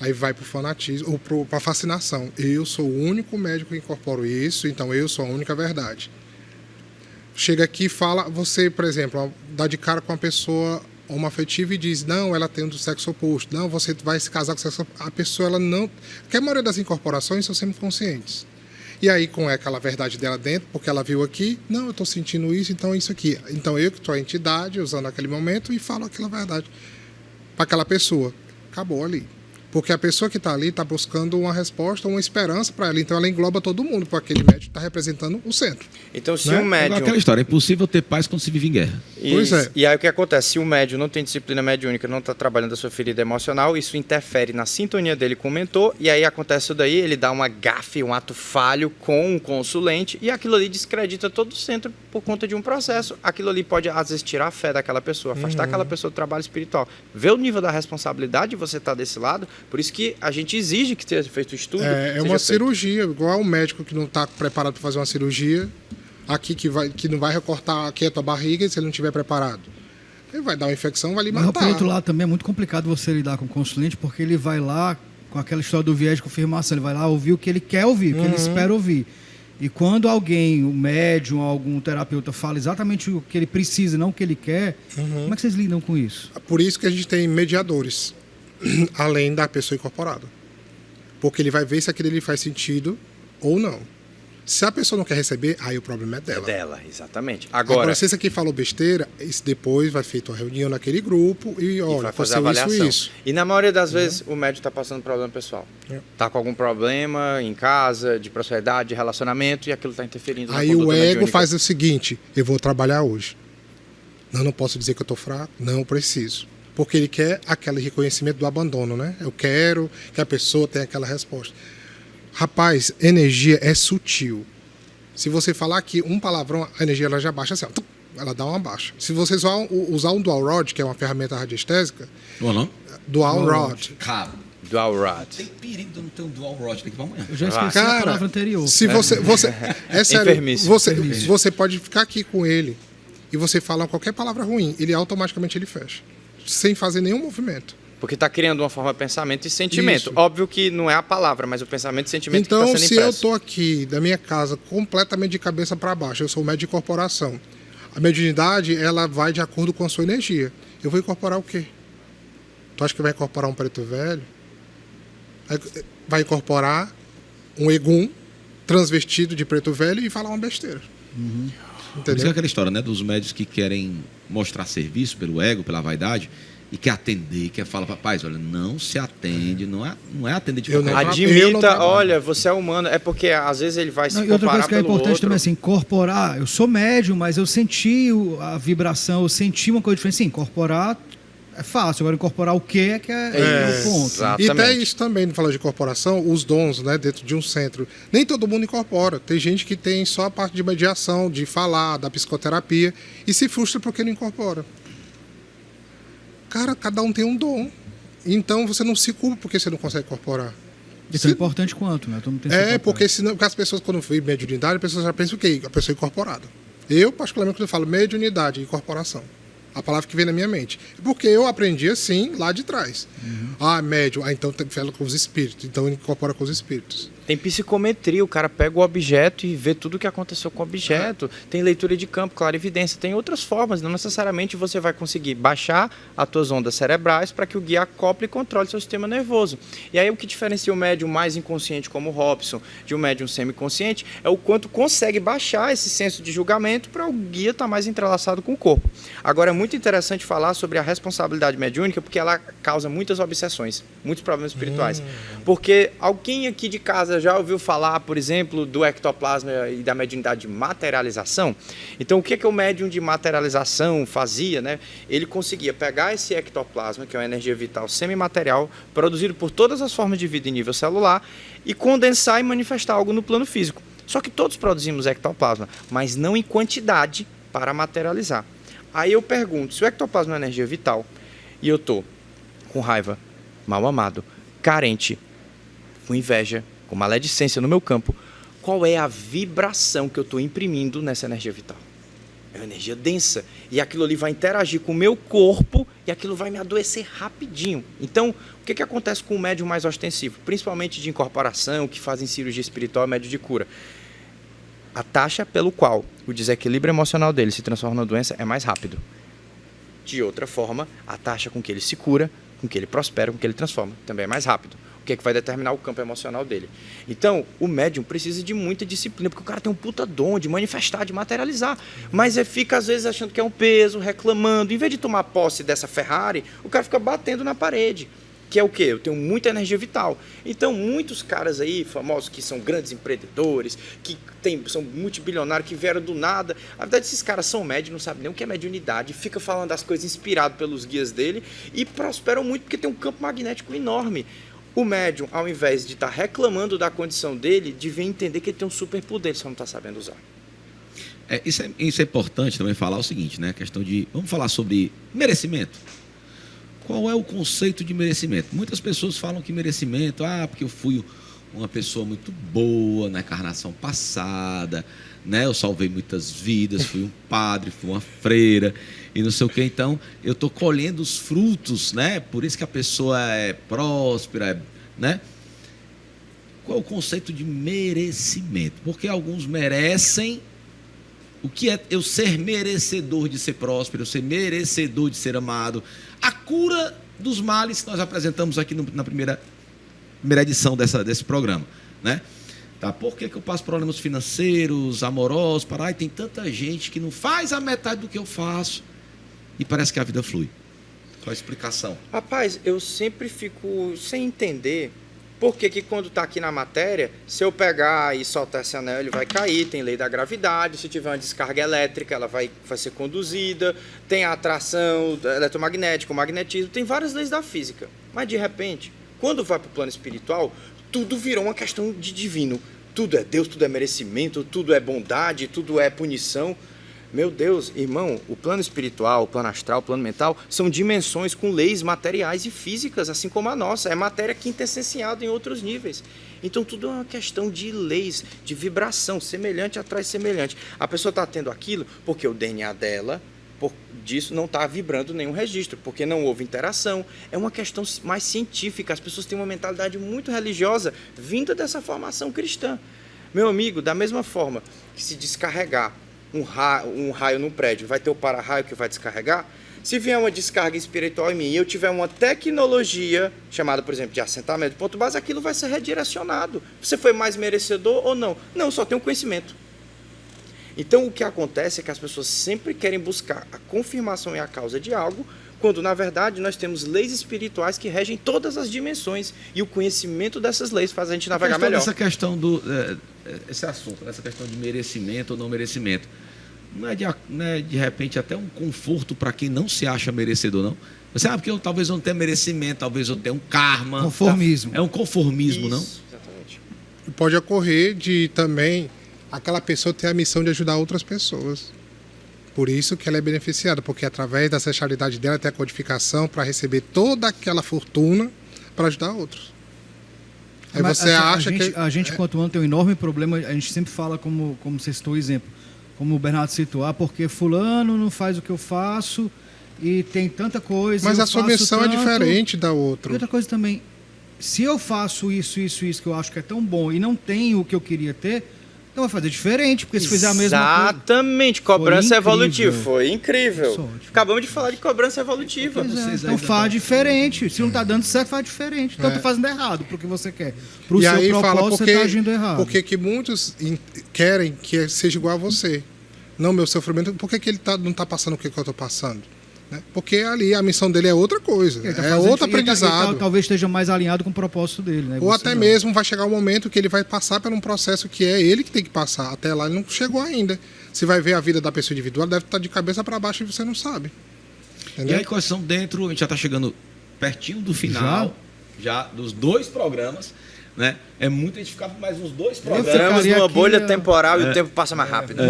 Aí vai para o fanatismo, ou para a fascinação. Eu sou o único médico que incorporo isso, então eu sou a única verdade. Chega aqui e fala, você, por exemplo, dá de cara com uma pessoa homoafetiva e diz, não, ela tem do sexo oposto, não, você vai se casar com o sexo oposto. A pessoa, ela não... Porque a maioria das incorporações são sempre conscientes. E aí, com aquela verdade dela dentro, porque ela viu aqui, não, eu estou sentindo isso, então é isso aqui. Então eu que estou a entidade, usando aquele momento, e falo aquela verdade para aquela pessoa. Acabou ali. Porque a pessoa que está ali está buscando uma resposta, uma esperança para ela. Então ela engloba todo mundo, porque aquele médico está representando o centro. Então, se Né? um médium... Aquela história, é impossível ter paz quando se vive em guerra. Pois é. E aí o que acontece? Se o médium não tem disciplina mediúnica, não está trabalhando a sua ferida emocional, isso interfere na sintonia dele com o mentor, e aí acontece isso daí, ele dá uma gafe, um ato falho com um consulente, e aquilo ali descredita todo o centro por conta de um processo. Aquilo ali pode, às vezes, tirar a fé daquela pessoa, afastar aquela pessoa do trabalho espiritual. Vê o nível da responsabilidade de você estar desse lado, por isso que a gente exige que seja feito o estudo. É seja uma feito. cirurgia, igual um médico que não está preparado para fazer uma cirurgia, aqui que não vai recortar aqui a tua barriga se ele não estiver preparado. Ele vai dar uma infecção, vai lhe Mas, matar. por outro lado, também é muito complicado você lidar com o consulente, porque ele vai lá com aquela história do viés de confirmação, ele vai lá ouvir o que ele quer ouvir, o que ele espera ouvir. E quando alguém, um médium, algum terapeuta fala exatamente o que ele precisa, não o que ele quer, como é que vocês lidam com isso? Por isso que a gente tem mediadores, além da pessoa incorporada. Porque ele vai ver se aquilo lhe faz sentido ou não. Se a pessoa não quer receber, aí o problema é É dela. dela, exatamente. Agora, se esse aqui falou besteira, isso depois vai feita uma reunião naquele grupo e olha, vai fazer a aconteceu avaliação. isso. E na maioria das vezes o médium está passando problema pessoal. É. Está com algum problema em casa, de prosperidade, de relacionamento, e aquilo está interferindo Aí na conduta o ego mediúnica. faz o seguinte, eu vou trabalhar hoje. Não posso dizer que eu estou fraco, não preciso. Porque ele quer aquele reconhecimento do abandono, né? Eu quero que a pessoa tenha aquela resposta. Rapaz, energia é sutil. Se você falar aqui um palavrão, a energia ela já baixa assim, ó, tum, ela dá uma baixa. Se você usar um dual rod, que é uma ferramenta radiestésica, Ou não? dual rod. Cara, Dual Rod. tem perigo de eu não ter um dual rod daqui pra amanhã. Eu já esqueci a Cara, palavra anterior. se você é sério, Enfermiço. você pode ficar aqui com ele e você falar qualquer palavra ruim, ele automaticamente ele fecha, sem fazer nenhum movimento. Porque está criando uma forma de pensamento e sentimento. Isso. Óbvio que não é a palavra, mas o pensamento e sentimento que Então, está sendo se eu impresso. estou aqui da minha casa completamente de cabeça para baixo, eu sou médium de incorporação. A mediunidade, ela vai de acordo com a sua energia. Eu vou incorporar o quê? Tu acha que vai incorporar um preto velho? Vai incorporar um egum transvestido de preto velho e falar uma besteira. Por isso é Entendeu? aquela história, né? Dos médios que querem mostrar serviço pelo ego, pela vaidade, e quer atender, quer falar, rapaz, olha, não se atende, não é atender de Eu qualquer não- jeito. eu não Admita, trabalho. olha, você é humano. É porque às vezes ele vai se Não, e outra comparar coisa que é pelo importante outro. também é assim, incorporar. Eu sou médium, mas eu senti a vibração, eu senti uma coisa diferente. Sim, incorporar é fácil, agora incorporar o que é o ponto. Exato. E até Exatamente. isso também, não falar de incorporação, os dons, né, dentro de um centro. Nem todo mundo incorpora. Tem gente que tem só a parte de mediação, de falar, da psicoterapia, e se frustra porque não incorpora. Cara, cada um tem um dom. Então você não se culpa porque você não consegue incorporar. E tão importante quanto, né? Todo mundo tem seu papel. Porque senão, porque as pessoas, quando vêm mediunidade, as pessoas já pensam o quê? A pessoa incorporada. Eu, particularmente, quando eu falo mediunidade e incorporação, a palavra que vem na minha mente. Porque eu aprendi assim lá de trás. Médium, então fala com os espíritos, então incorpora com os espíritos. Tem psicometria, o cara pega o objeto e vê tudo o que aconteceu com o objeto. Tem leitura de campo, clarividência, tem outras formas. Não necessariamente você vai conseguir baixar as tuas ondas cerebrais para que o guia acople e controle seu sistema nervoso. E aí o que diferencia o médium mais inconsciente como o Robson de um médium semiconsciente é o quanto consegue baixar esse senso de julgamento para o guia estar mais entrelaçado com o corpo. Agora é muito interessante falar sobre a responsabilidade mediúnica porque ela causa muitas obsessões, muitos problemas espirituais. Porque alguém aqui de casa já ouviu falar, por exemplo, do ectoplasma e da mediunidade de materialização? Então, o que o médium de materialização fazia, né? Ele conseguia pegar esse ectoplasma, que é uma energia vital semimaterial, produzido por todas as formas de vida em nível celular, e condensar e manifestar algo no plano físico. Só que todos produzimos ectoplasma, mas não em quantidade para materializar. Aí eu pergunto, se o ectoplasma é uma energia vital, e eu estou com raiva, mal amado, carente, com inveja, com maledicência no meu campo, qual é a vibração que eu estou imprimindo nessa energia vital? É uma energia densa. E aquilo ali vai interagir com o meu corpo e aquilo vai me adoecer rapidinho. Então, o que acontece com o médium mais ostensivo? Principalmente de incorporação, que fazem cirurgia espiritual, médio de cura. A taxa pelo qual o desequilíbrio emocional dele se transforma na doença é mais rápido. De outra forma, a taxa com que ele se cura, com que ele prospera, com que ele transforma, também é mais rápido. O que vai determinar o campo emocional dele. Então, o médium precisa de muita disciplina, porque o cara tem um puta dom de manifestar, de materializar. Mas ele fica, às vezes, achando que é um peso, reclamando. Em vez de tomar posse dessa Ferrari, o cara fica batendo na parede. Que é o quê? Eu tenho muita energia vital. Então, muitos caras aí, famosos, que são grandes empreendedores, que são multibilionários, que vieram do nada. Na verdade, esses caras são médios, não sabem nem o que é mediunidade, fica falando as coisas inspirado pelos guias dele e prosperam muito porque tem um campo magnético enorme. O médium, ao invés de estar reclamando da condição dele, devia entender que ele tem um superpoder, só não está sabendo usar. Isso é importante também falar o seguinte, né? A questão de... Vamos falar sobre merecimento. Qual é o conceito de merecimento? Muitas pessoas falam que merecimento, porque eu fui uma pessoa muito boa na encarnação passada, né? Eu salvei muitas vidas, fui um padre, fui uma freira e não sei o que. Então, eu estou colhendo os frutos, né? Por isso que a pessoa é próspera, né? Qual é o conceito de merecimento? Porque alguns merecem. O que é eu ser merecedor de ser próspero, eu ser merecedor de ser amado? A cura dos males que nós apresentamos aqui na primeira edição desse programa, né? Tá? Por que eu passo problemas financeiros, amorosos? Tem tanta gente que não faz a metade do que eu faço e parece que a vida flui. Qual a explicação? Rapaz, eu sempre fico sem entender por que quando está aqui na matéria, se eu pegar e soltar esse anel, ele vai cair, tem lei da gravidade, se tiver uma descarga elétrica, ela vai ser conduzida, tem a atração eletromagnética, o magnetismo, tem várias leis da física. Mas, de repente, quando vai para o plano espiritual, tudo virou uma questão de divino. Tudo é Deus, tudo é merecimento, tudo é bondade, tudo é punição. Meu Deus, irmão, o plano espiritual, o plano astral, o plano mental são dimensões com leis materiais e físicas, assim como a nossa. É matéria quintessenciada em outros níveis. Então, tudo é uma questão de leis, de vibração, semelhante atrai semelhante. A pessoa está tendo aquilo porque o DNA dela, disso, não está vibrando nenhum registro, porque não houve interação. É uma questão mais científica. As pessoas têm uma mentalidade muito religiosa vinda dessa formação cristã. Meu amigo, da mesma forma que se descarregar um raio num prédio, vai ter o para-raio que vai descarregar? Se vier uma descarga espiritual em mim e eu tiver uma tecnologia chamada, por exemplo, de assentamento de ponto base, aquilo vai ser redirecionado. Você foi mais merecedor ou não? Não, só tem um conhecimento. Então, o que acontece é que as pessoas sempre querem buscar a confirmação e a causa de algo, quando, na verdade, nós temos leis espirituais que regem todas as dimensões e o conhecimento dessas leis faz a gente navegar melhor. Essa questão esse assunto, essa questão de merecimento ou não merecimento, não é de repente até um conforto para quem não se acha merecedor, não? Você porque talvez eu não tenha merecimento, talvez eu tenha um karma. Conformismo. É um conformismo, não? Exatamente. E pode ocorrer de também aquela pessoa ter a missão de ajudar outras pessoas. Por isso que ela é beneficiada, porque através da sexualidade dela tem a codificação para receber toda aquela fortuna para ajudar outros. Aí Mas, você assim, acha a gente, quanto humano, tem um enorme problema. A gente sempre fala, como você citou o exemplo, como o Bernardo citou, porque fulano não faz o que eu faço e tem tanta coisa. Mas eu a sua faço missão tanto. é diferente da E outra. outra coisa também, se eu faço isso que eu acho que é tão bom e não tenho o que eu queria ter, então vai fazer diferente, porque se fizer a mesma coisa... Exatamente, cobrança Foi evolutiva. incrível. Foi incrível. Isso, ótimo. Acabamos de falar de cobrança evolutiva. Pois é, Vocês então ainda faz não- diferente. Se não tá dando certo, faz diferente. Então tá fazendo errado pro que você quer. Pro E seu aí propósito, fala você tá agindo errado. porque que muitos querem que seja igual a você. Não, meu sofrimento, por que ele não está passando o que eu estou passando? Né? Porque ali a missão dele é outra coisa, Ele tá é fazendo- outro ele tá- aprendizado. talvez esteja mais alinhado com o propósito dele. Né? Ou Você até não. mesmo vai chegar um momento que ele vai passar por um processo que é ele que tem que passar. Até lá ele não chegou ainda. Você vai ver a vida da pessoa individual, deve estar de cabeça para baixo e você não sabe. E Entendeu? aí, quais são dentro, a gente já está chegando pertinho do final, já dos 2 programas, né? É muito, a gente ficar mais uns 2 programas. Entramos ficaria numa aqui, bolha ó. temporal e o tempo passa mais rápido.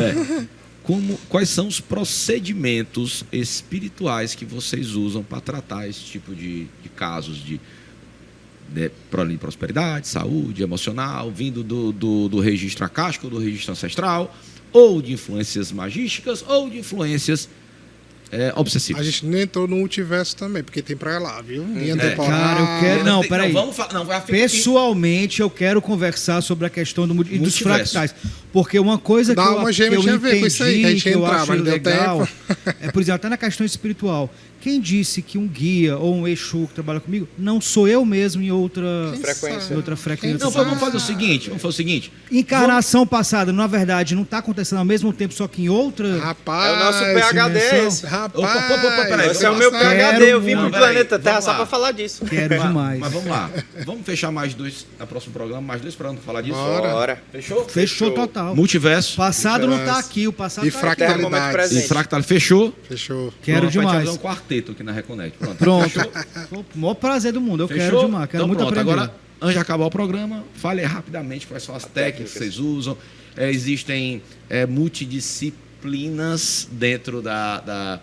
Quais são os procedimentos espirituais que vocês usam para tratar esse tipo de casos de problema de prosperidade, saúde, emocional, vindo do registro acástico, do registro ancestral, ou de influências magísticas, ou de influências obsessivas? A gente nem entrou no multiverso também, porque tem pra lá, viu? Linha temporal. Cara, eu quero... Não, peraí. Vamos falar. Não, vai ficar aqui. Pessoalmente, eu quero conversar sobre a questão e dos Multiverso. fractais. Porque uma coisa Dá que eu, uma que gêmea eu tinha a ver com isso aí, que a gente entendi, que eu ia entrar, acho mas não deu legal, tempo. é, por exemplo, até na questão espiritual. Quem disse que um guia ou um Exu que trabalha comigo não sou eu mesmo em outra Frequência. em outra frequência? Não, vamos fazer o seguinte. Encarnação passada, na verdade, não está acontecendo ao mesmo tempo, só que em outra... Rapaz, É o nosso PhD dimensão. esse. Rapaz, Opa, peraí, Esse é o meu vamos passar. PhD, eu vim Não, pro peraí, planeta Terra vamos só lá. pra falar disso. Quero demais. Mas vamos lá. Vamos fechar mais 2 no próximo programa, mais 2 programas para falar disso? Bora. Bora. Fechou? Fechou total. Multiverso. O passado não está aqui, o passado E está Até o momento fractalidade. presente. E Fractal fechou. Fechou. Quero Pronto, a gente vai demais. fazer um quarteto aqui na Reconnect. Pronto. Pronto. Fechou? O maior prazer do mundo. Eu Fechou? quero demais. Quero Então muito pronto. aprender. Agora, antes de acabar o programa, fale rapidamente quais são as técnicas que vocês usam. Existem multidisciplinas dentro da...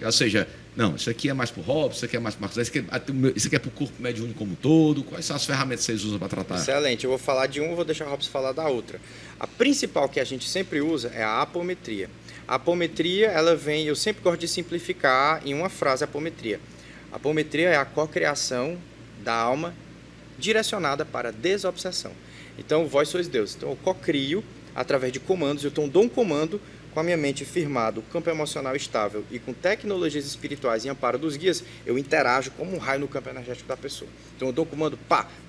Ou seja, não, isso aqui é mais para o Robson, isso aqui é mais para o Marcos, isso aqui é para o corpo mediúnico como um todo. Quais são as ferramentas que vocês usam para tratar? Excelente, eu vou falar de um, vou deixar o Robson falar da outra. A principal que a gente sempre usa é a apometria. A apometria, ela vem, eu sempre gosto de simplificar em uma frase a apometria. A apometria é a cocriação da alma direcionada para a desobsessão. Então, vós sois Deus. Então, eu cocrio através de comandos, eu dou um comando com a minha mente firmada, o campo emocional estável e com tecnologias espirituais em amparo dos guias, eu interajo como um raio no campo energético da pessoa. Então eu dou um comando,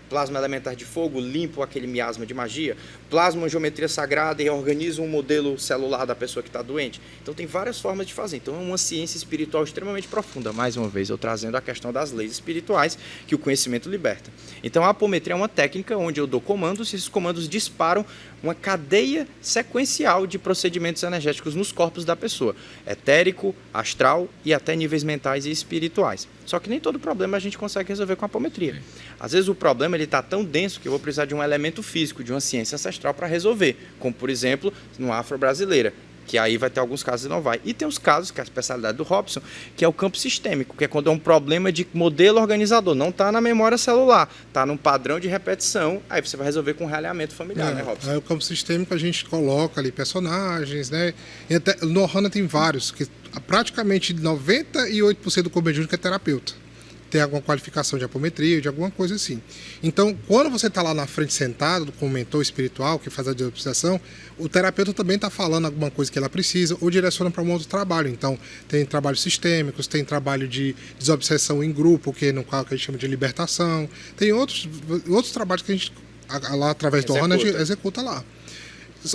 plasma elementar de fogo, limpo aquele miasma de magia, plasma uma geometria sagrada e organizo um modelo celular da pessoa que está doente. Então tem várias formas de fazer. Então é uma ciência espiritual extremamente profunda. Mais uma vez, eu trazendo a questão das leis espirituais que o conhecimento liberta. Então a apometria é uma técnica onde eu dou comandos e esses comandos disparam uma cadeia sequencial de procedimentos energéticos nos corpos da pessoa, etérico, astral e até níveis mentais e espirituais. Só que nem todo problema a gente consegue resolver com a apometria. Às vezes o problema está tão denso que eu vou precisar de um elemento físico, de uma ciência ancestral para resolver, como por exemplo no afro-brasileira, que aí vai ter alguns casos e não vai. E tem os casos, que é a especialidade do Robson, que é o campo sistêmico, que é quando é um problema de modelo organizador, não está na memória celular, está num padrão de repetição, aí você vai resolver com um realinhamento familiar, né, Robson? Aí o campo sistêmico a gente coloca ali personagens, né? E até, no Ohana tem vários, que praticamente 98% do corpo mediúnico é terapeuta. Tem alguma qualificação de apometria, de alguma coisa assim. Então, quando você está lá na frente sentado, com o mentor espiritual que faz a desobsessão, o terapeuta também está falando alguma coisa que ela precisa ou direciona para um outro trabalho. Então, tem trabalhos sistêmicos, tem trabalho de desobsessão em grupo, que no qual que a gente chama de libertação. Tem outros trabalhos que a gente, lá através do Ohana, a gente executa lá.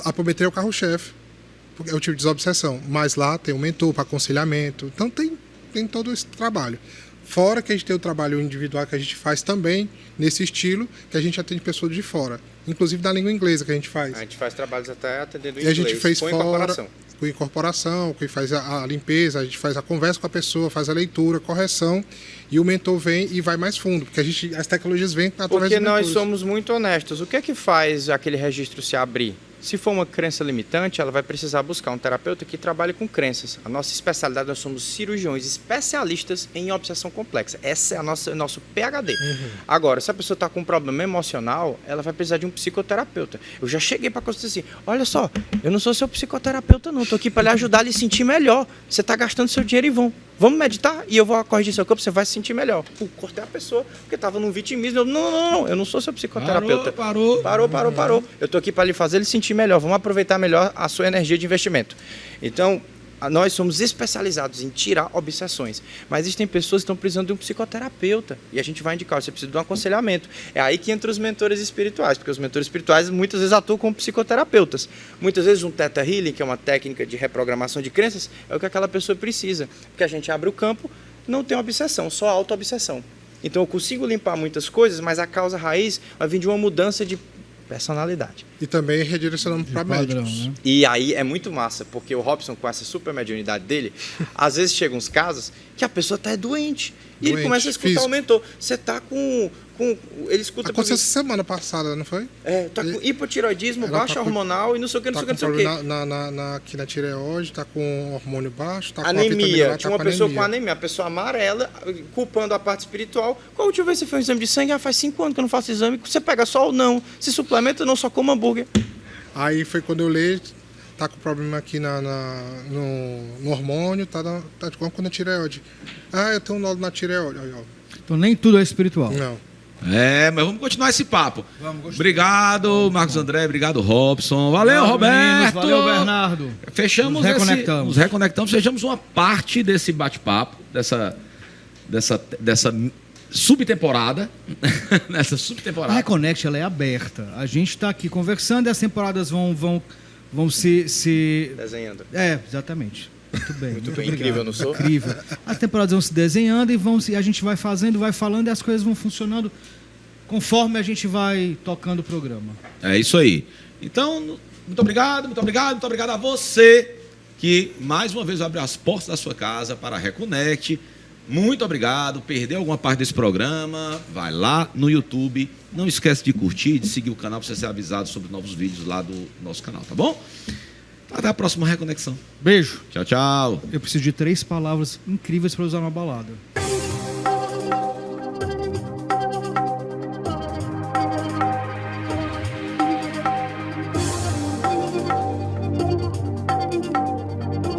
A apometria é o carro-chefe, é o tipo de desobsessão. Mas lá tem um mentor para aconselhamento. Então, tem todo esse trabalho. Fora que a gente tem o trabalho individual que a gente faz também, nesse estilo, que a gente atende pessoas de fora. Inclusive da língua inglesa que a gente faz. A gente faz trabalhos até atendendo em E a inglês, gente fez com fora, incorporação. com incorporação, que faz a limpeza, a gente faz a conversa com a pessoa, faz a leitura, correção, e o mentor vem e vai mais fundo, porque as tecnologias vêm através Porque dos nós mentores. somos muito honestos. O que é que faz aquele registro se abrir? Se for uma crença limitante, ela vai precisar buscar um terapeuta que trabalhe com crenças. A nossa especialidade, nós somos cirurgiões especialistas em obsessão complexa. Essa é nosso PhD. Agora, se a pessoa está com um problema emocional, ela vai precisar de um psicoterapeuta. Eu já cheguei para a consulta assim, olha só, eu não sou seu psicoterapeuta não, estou aqui para lhe ajudar a lhe sentir melhor. Você está gastando seu dinheiro e vamos meditar e eu vou corrigir seu corpo, você vai se sentir melhor. Cortei a pessoa, porque estava num vitimismo. Não, eu não sou seu psicoterapeuta. Parou. Eu estou aqui para lhe fazer ele sentir melhor. Vamos aproveitar melhor a sua energia de investimento. Então, nós somos especializados em tirar obsessões. Mas existem pessoas que estão precisando de um psicoterapeuta. E a gente vai indicar, você precisa de um aconselhamento. É aí que entram os mentores espirituais, porque os mentores espirituais muitas vezes atuam como psicoterapeutas. Muitas vezes um Theta Healing, que é uma técnica de reprogramação de crenças, é o que aquela pessoa precisa. Porque a gente abre o campo, não tem obsessão, só auto-obsessão. Então eu consigo limpar muitas coisas, mas a causa raiz vai vir de uma mudança de personalidade. E também redirecionamos para médicos. Né? E aí é muito massa, porque o Robson, com essa super mediunidade dele, às vezes chegam uns casos que a pessoa está doente. E ele começa a escutar físico. o mentor. Você está com... Ele escuta... Aconteceu essa semana passada, não foi? Tá com hipotiroidismo, Ela baixa tá com- hormonal e não sei o que, não Tá sei o que, com não sei o que. problema aqui na tireoide, tá com hormônio baixo, tá com a Anemia. vitamina lá, Tinha uma pessoa com anemia, a pessoa amarela, culpando a parte espiritual. Qual a última vez que você fez um exame de sangue? Faz 5 anos que eu não faço exame. Você pega sol? Não. Se suplementa? Não, só como hambúrguer. Aí foi quando eu li, tá com problema aqui no hormônio, tá com a tireoide. Eu tenho um nódulo na tireoide. Aí, ó. Então nem tudo é espiritual. Não. Mas vamos continuar esse papo. Obrigado, Marcos André. Obrigado, Robson. Valeu, Roberto. Meninos, valeu, Bernardo. Fechamos Nos reconectamos. Fechamos uma parte desse bate-papo, dessa subtemporada. Nessa subtemporada. A Reconnect, ela é aberta. A gente está aqui conversando e as temporadas vão se... Desenhando. Exatamente. Muito bem. Muito bem. obrigado. Incrível, não sou? Incrível. As temporadas vão se desenhando e a gente vai fazendo, vai falando e as coisas vão funcionando conforme a gente vai tocando o programa. É isso aí. Então, muito obrigado a você que mais uma vez abriu as portas da sua casa para a Reconnect. Muito obrigado. Perdeu alguma parte desse programa? Vai lá no YouTube. Não esquece de curtir, de seguir o canal para você ser avisado sobre novos vídeos lá do nosso canal, tá bom? Até a próxima reconexão. Beijo. Tchau, tchau. Eu preciso de 3 palavras incríveis para usar numa balada.